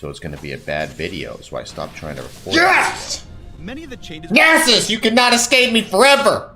So it's gonna be a bad video, so I stopped trying to record. Yes! Many of the changes. Yes! You cannot escape me forever!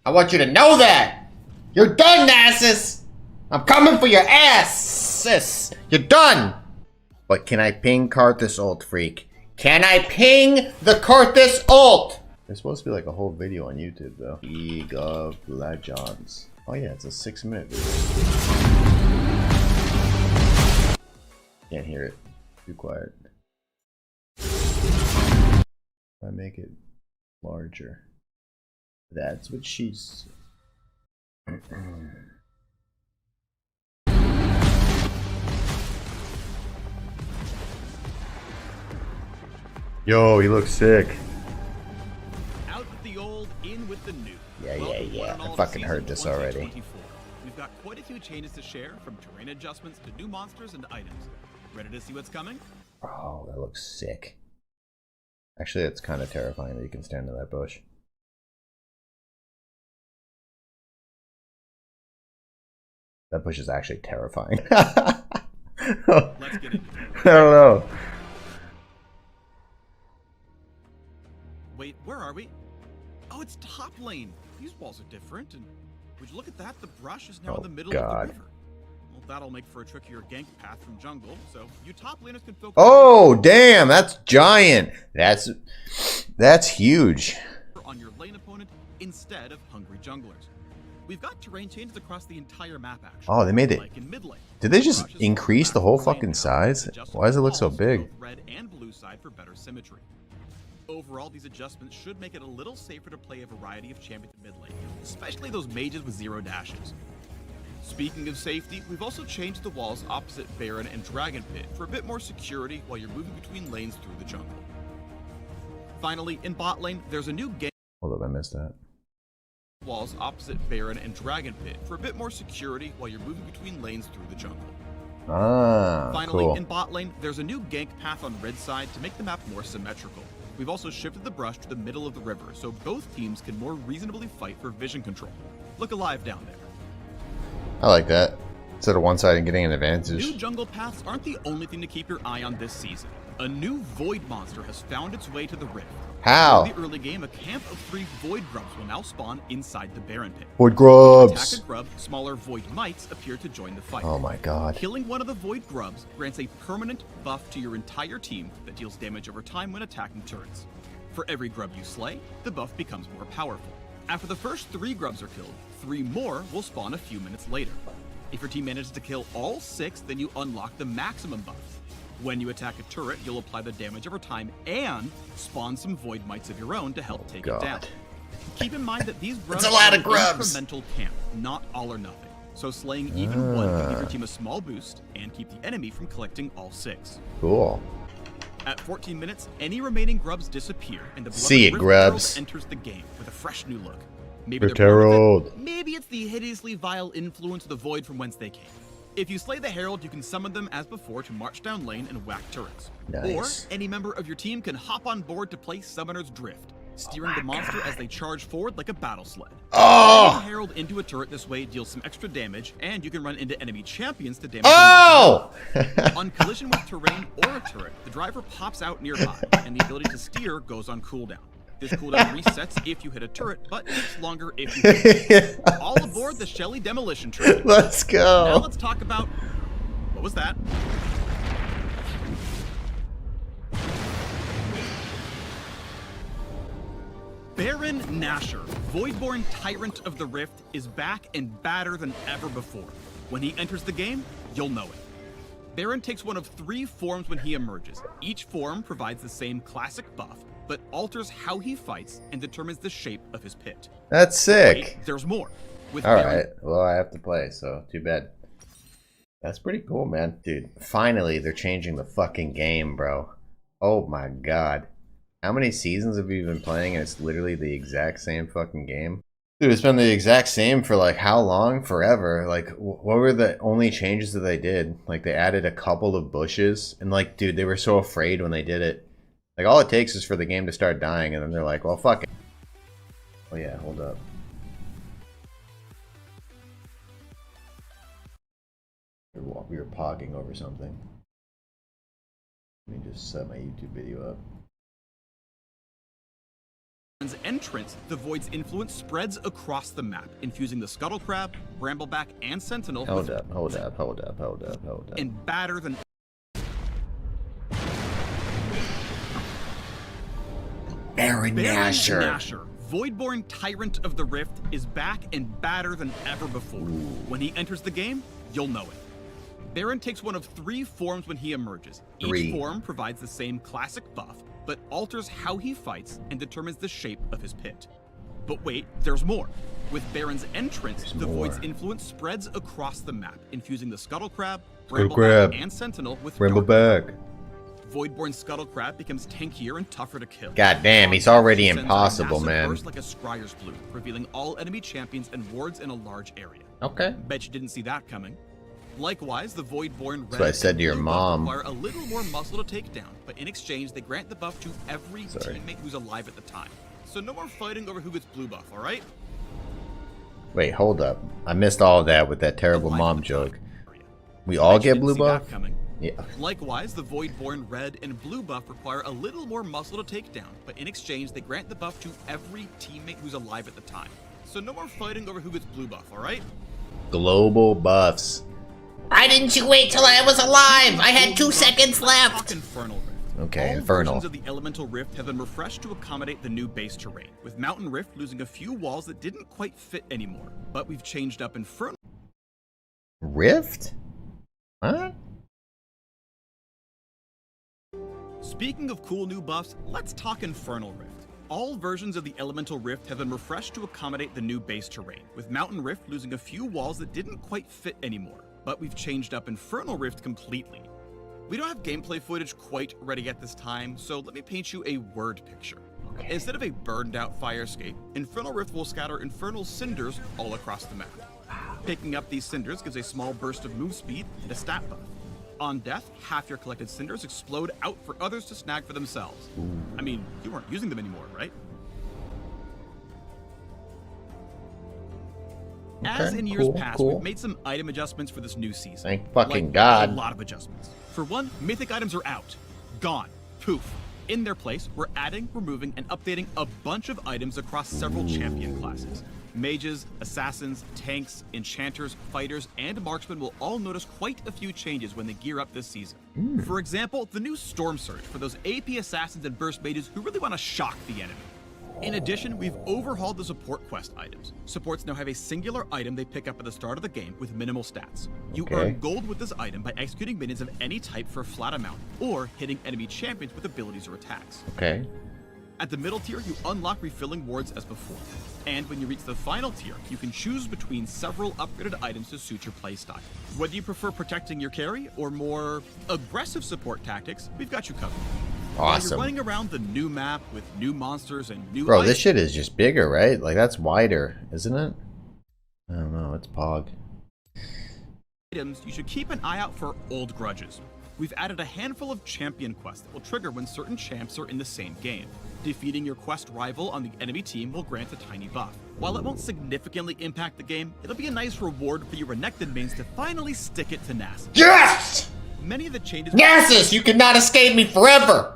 I want you to know that! You're done, Nasus! I'm coming for your ass, sis! You're done! But can I ping Karthus ult, freak? Can I ping the Karthus ult? There's supposed to be like a whole video on YouTube though. League of Legends. Oh yeah, it's a 6-minute video. Can't hear it. Too quiet. I make it larger. That's what she's. Yo, he looks sick. Out with the old, in with the new. Yeah. I fucking heard this already. We've got quite a few changes to share, from terrain adjustments to new monsters and items. Ready to see what's coming? Oh, that looks sick. Actually, it's kind of terrifying that you can stand in that bush. That bush is actually terrifying. Let's get into it. I don't know. Wait, where are we? Oh, it's top lane. These walls are different, and would you look at that? The brush is now in the middle of the river. Well, that'll make for a trickier gank path from jungle, so you top laners can focus. Oh, damn, that's giant. That's huge. On your lane opponent instead of hungry junglers. We've got terrain changes across the entire map, actually. Oh, they made it. Like in mid lane. Did they just increase the whole fucking size? Why does it look so big? Red and blue side for better symmetry. Overall, these adjustments should make it a little safer to play a variety of champions in mid lane, especially those mages with 0 dashes. Speaking of safety, we've also changed the walls opposite Baron and Dragon Pit for a bit more security while you're moving between lanes through the jungle. Finally, in bot lane, there's a new game. Hold up, I missed that. Walls opposite Baron and Dragon Pit for a bit more security while you're moving between lanes through the jungle. Ah, Finally, cool. in bot lane, there's a new gank path on red side to make the map more symmetrical. We've also shifted the brush to the middle of the river, so both teams can more reasonably fight for vision control. Look alive down there. I like that. Instead of one side and getting an advantage. New jungle paths aren't the only thing to keep your eye on this season. A new void monster has found its way to the rift. How? In the early game, a camp of 3 void grubs will now spawn inside the Baron Pit. Void Attack grubs. a grub, smaller void mites appear to join the fight. Oh my god. Killing one of the void grubs grants a permanent buff to your entire team that deals damage over time when attacking turrets. For every grub you slay, the buff becomes more powerful. After the first 3 grubs are killed, 3 more will spawn a few minutes later. If your team manages to kill all 6, then you unlock the maximum buff. When you attack a turret, you'll apply the damage over time and spawn some void mites of your own to help take it down. Keep in mind that these grubs a lot are of grubs. an incremental camp, not all or nothing. So slaying even one can give your team a small boost and keep the enemy from collecting all 6. Cool. At 14 minutes, any remaining grubs disappear, and the See it, Rift Grubs. Herald enters the game with a fresh new look. Maybe Rift they're bored Herald. with it, maybe it's the hideously vile influence of the void from whence they came. If you slay the Herald, you can summon them as before to march down lane and whack turrets. Nice. Or any member of your team can hop on board to play Summoner's Drift, steering the monster as they charge forward like a battle sled. Oh! Putting Herald into a turret this way deals some extra damage, and you can run into enemy champions to damage Oh! them. On collision with terrain or a turret, the driver pops out nearby, and the ability to steer goes on cooldown. This cooldown resets if you hit a turret, but takes longer if you hit it. All aboard the Shelly Demolition Train. Let's go. Now let's talk about... What was that? Baron Nashor, Voidborn Tyrant of the Rift, is back and badder than ever before. When he enters the game, you'll know it. Baron takes one of 3 forms when he emerges. Each form provides the same classic buff, but alters how he fights and determines the shape of his pit. That's sick. Wait, there's more. With Alright, well I have to play, so too bad. That's pretty cool, man. Dude, finally they're changing the fucking game, bro. Oh my god. How many seasons have we been playing and it's literally the exact same fucking game? Dude, it's been the exact same for like how long? Forever. Like, what were the only changes that they did? Like, they added a couple of bushes, and like, dude, they were so afraid when they did it. Like, all it takes is for the game to start dying, and then they're like, well, fuck it. Oh yeah, hold up. We were pogging over something. just set my YouTube video up. Entrance, the Void's influence spreads across the map, infusing the Scuttle Crab, Brambleback, and Sentinel Hold up. and batter than Baron Nashor, Voidborn Tyrant of the Rift, is back and badder than ever before. When he enters the game, you'll know it. Baron takes one of 3 forms when he emerges. Each form provides the same classic buff, but alters how he fights and determines the shape of his pit. But wait, there's more. With Baron's entrance, the Void's influence spreads across the map, infusing the Scuttle Crab, Brambleback, and Sentinel with Brambleback. Voidborn Scuttle Crab becomes tankier and tougher to kill. God damn, he's already impossible, man. Burst like a Scryer's Blue, revealing all enemy champions and wards in a large area. Okay. Bet you didn't see that coming. Likewise, the Voidborn That's what I said to your mom. Require a little more muscle to take down, but in exchange, they grant the buff to every teammate who's alive at the time. So no more fighting over who gets blue buff, all right? Wait, hold up. I missed all of that with that terrible mom joke. We all get blue buff? Yeah. Likewise, the Voidborn red and blue buff require a little more muscle to take down, but in exchange, they grant the buff to every teammate who's alive at the time. So no more fighting over who gets blue buff, all right? Global buffs. Why didn't you wait till I was alive? I had 2 seconds left. Infernal Rift. Okay, All Infernal. versions of the Elemental Rift have been refreshed to accommodate the new base terrain, with Mountain Rift losing a few walls that didn't quite fit anymore. But we've changed up Infernal Rift? What? Speaking of cool new buffs, let's talk Infernal Rift. All versions of the Elemental Rift have been refreshed to accommodate the new base terrain, with Mountain Rift losing a few walls that didn't quite fit anymore. But we've changed up Infernal Rift completely. We don't have gameplay footage quite ready at this time, so let me paint you a word picture. Okay. Instead of a burned out fire escape, Infernal Rift will scatter infernal cinders all across the map. Picking up these cinders gives a small burst of move speed and a stat buff. On death, half your collected cinders explode out for others to snag for themselves. I mean, you weren't using them anymore, right? As in years past, we've made some item adjustments for this new season. Thank fucking God. A lot of adjustments. For one, mythic items are out. Gone. Poof. In their place, we're adding, removing, and updating a bunch of items across several champion classes. Mages, assassins, tanks, enchanters, fighters, and marksmen will all notice quite a few changes when they gear up this season. For example, the new Storm Surge for those AP assassins and burst mages who really want to shock the enemy. In addition, we've overhauled the support quest items. Supports now have a singular item they pick up at the start of the game with minimal stats. You earn gold with this item by executing minions of any type for a flat amount, or hitting enemy champions with abilities or attacks. At the middle tier, you unlock refilling wards as before. And when you reach the final tier, you can choose between several upgraded items to suit your playstyle. Whether you prefer protecting your carry or more aggressive support tactics, we've got you covered. While you're running around the new map with new monsters and new Bro, this shit is just bigger, right? Like, that's wider, isn't it? I don't know, it's Pog. Items, you should keep an eye out for old grudges. We've added a handful of champion quests that will trigger when certain champs are in the same game. Defeating your quest rival on the enemy team will grant a tiny buff. While it won't significantly impact the game, it'll be a nice reward for your Renekton mains to finally stick it to Nasus. Yes! Many of the changes— Nasus, you cannot escape me forever!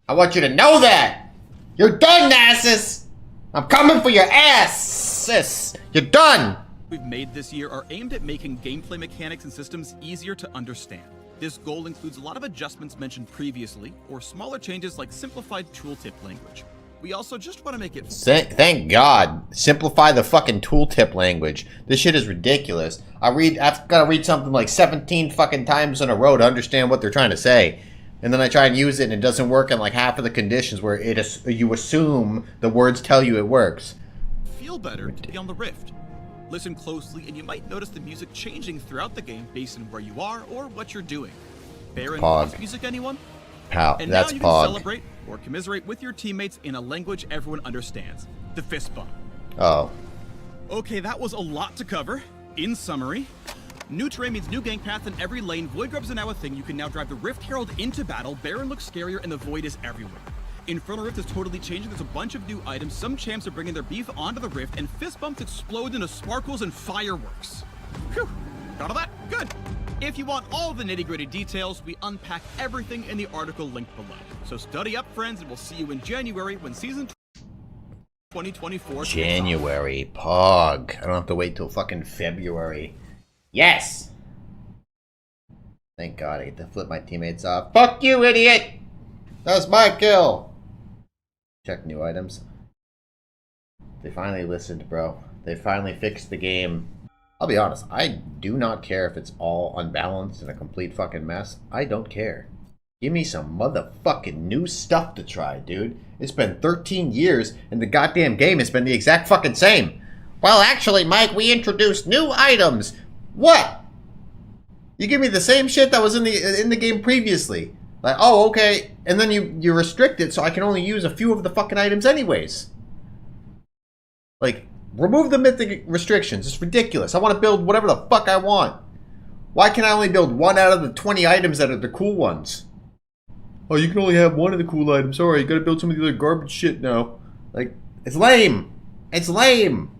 I want you to know that! You're done, Nasus! I'm coming for your ass, sis! You're done! We've made this year are aimed at making gameplay mechanics and systems easier to understand. This goal includes a lot of adjustments mentioned previously, or smaller changes like simplified tooltip language. We also just want to make it— Thank God. Simplify the fucking tooltip language. This shit is ridiculous. I've got to read something like 17 fucking times in a row to understand what they're trying to say. And then I try and use it and it doesn't work in like half of the conditions where you assume the words tell you it works. Feel better to be on the Rift. Listen closely and you might notice the music changing throughout the game based on where you are or what you're doing. Baron, Pog. music anyone? Pal, and that's now you Pog. can celebrate or commiserate with your teammates in a language everyone understands. The fist bump. Oh. Okay, that was a lot to cover. In summary, new terrain means new gank paths in every lane. Void Grubs are now a thing. You can now drive the Rift Herald into battle. Baron looks scarier and the Void is everywhere. Infernal Rift is totally changing. There's a bunch of new items. Some champs are bringing their beef onto the Rift, and fist bumps explode into sparkles and fireworks. Whew. Got all that? Good. If you want all the nitty-gritty details, we unpack everything in the article linked below. So study up, friends, and we'll see you in January when season 2024. January, Pog. I don't have to wait till fucking February. Yes! Thank God I get to flip my teammates off. Fuck you, idiot! That was my kill! Check new items. They finally listened, bro. They finally fixed the game. I'll be honest, I do not care if it's all unbalanced and a complete fucking mess. I don't care. Give me some motherfucking new stuff to try, dude. It's been 13 years and the goddamn game has been the exact fucking same. Well, actually, Mike, we introduced new items. What? You give me the same shit that was in the game previously. Like, oh, okay, and then you restrict it so I can only use a few of the fucking items anyways. Like, remove the mythic restrictions. It's ridiculous. I want to build whatever the fuck I want. Why can I only build one out of the 20 items that are the cool ones? Oh, you can only have one of the cool items. Sorry, you gotta build some of the other garbage shit now. Like, it's lame. It's lame.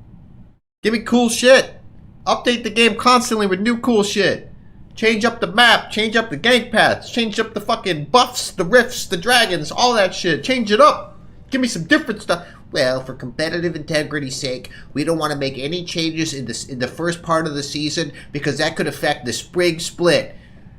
Give me cool shit. Update the game constantly with new cool shit. Change up the map, change up the gank paths, change up the fucking buffs, the rifts, the dragons, all that shit. Change it up. Give me some different stuff. Well, for competitive integrity's sake, we don't want to make any changes in the first part of the season because that could affect the spring split.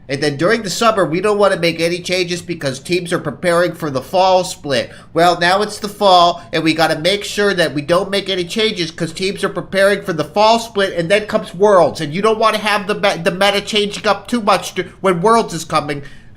And then during the summer, we don't want to make any changes because teams are preparing for the fall split. Well, now it's the fall, and we got to make sure that we don't make any changes because teams are preparing for the fall split, and then comes Worlds. And you don't want to have the meta changing up too much when Worlds is coming